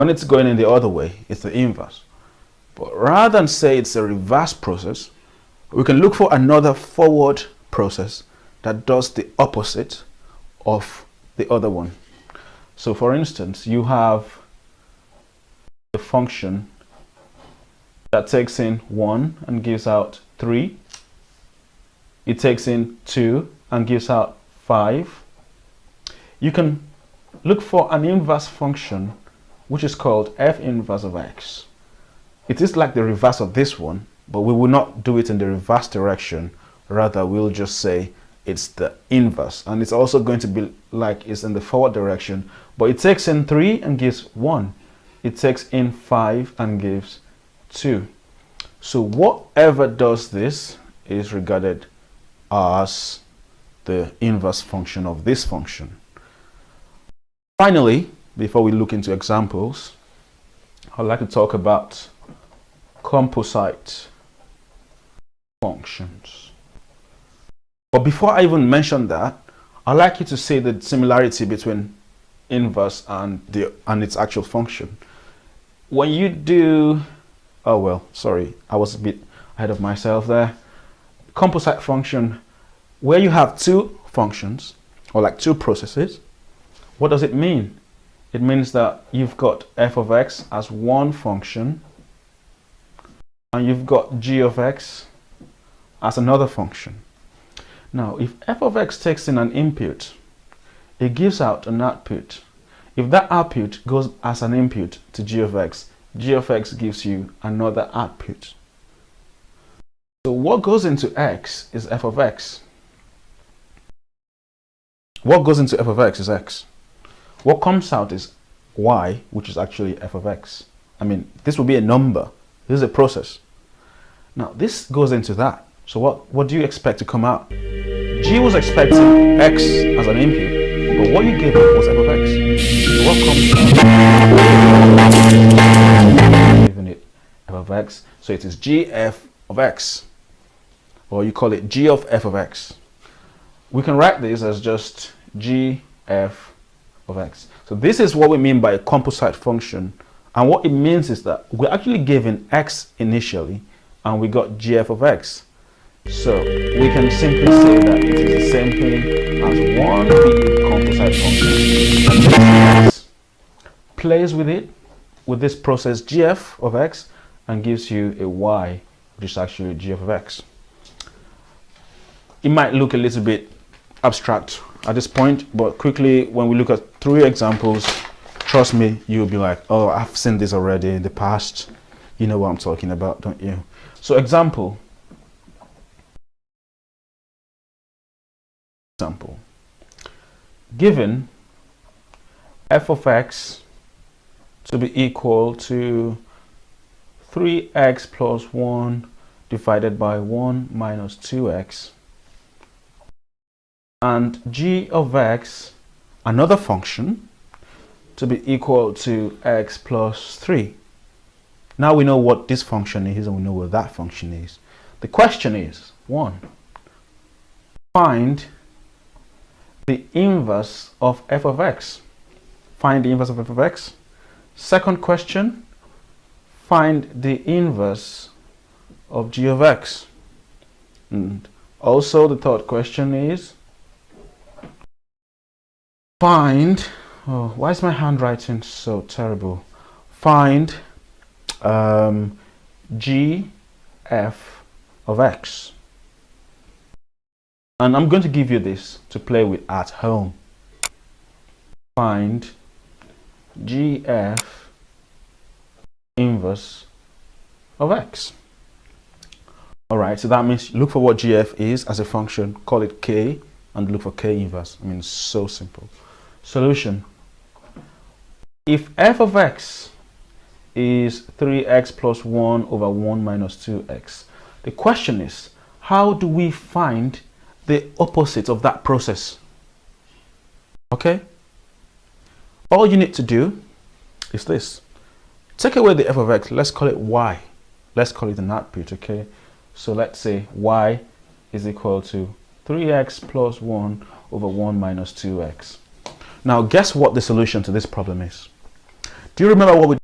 When it's going in the other way, it's the inverse. But rather than say it's a reverse process, we can look for another forward process that does the opposite of the other one. So for instance, you have the function that takes in 1 and gives out 3. It takes in 2 and gives out 5. You can look for an inverse function which is called f inverse of x. It is like the reverse of this one, but we will not do it in the reverse direction. Rather, we'll just say it's the inverse, and it's also going to be like it's in the forward direction, but it takes in 3 and gives 1. It takes in 5 and gives 2. So whatever does this is regarded as the inverse function of this function. Finally, before we look into examples, I'd like to talk about composite functions. But before I even mention that, I'd like you to see the similarity between inverse and its actual function. When you do, oh well, sorry, I was a bit ahead of myself there. Composite function, where you have two functions, or like two processes, what does it mean? It means that you've got f of x as one function, and you've got g of x as another function. Now, if f of x takes in an input, it gives out an output. If that output goes as an input to g of x gives you another output. So what goes into x is f of x. What goes into f of x is x. What comes out is y, which is actually f of x. I mean, this will be a number. This is a process. Now, this goes into that. So what do you expect to come out? G was expecting x as an input, but what you gave it was f of x. So what comes out? Giving it f of x. So it is gf of x, or you call it g of f of x. We can write this as just gf of x. So this is what we mean by a composite function, and what it means is that we're actually given x initially, and we got gf of x. So we can simply say that it is the same thing as one big composite function. X plays with it, with this process gf of x, and gives you a y, which is actually gf of x. It might look a little bit abstract at this point, but quickly, when we look at 3 examples, trust me, you'll be like, oh, I've seen this already in the past. You know what I'm talking about, don't you? So example, given f of x to be equal to 3x plus 1 divided by 1 minus 2x, and g of x, another function, to be equal to x plus 3. Now we know what this function is and we know what that function is. The question is, 1, find the inverse of f of x. Find the inverse of f of x. Second question, find the inverse of g of x. And also the third question is, find, oh, why is my handwriting so terrible? Find gf of x. And I'm going to give you this to play with at home. Find gf inverse of x. Alright, so that means look for what gf is as a function, call it k, and look for k inverse. I mean, it's so simple. Solution. If f of x is 3x plus 1 over 1 minus 2x, the question is, how do we find the opposite of that process? Okay? All you need to do is this. Take away the f of x, let's call it y. Let's call it an output, okay? So let's say y is equal to 3x plus 1 over 1 minus 2x. Now guess what the solution to this problem is? Do you remember what we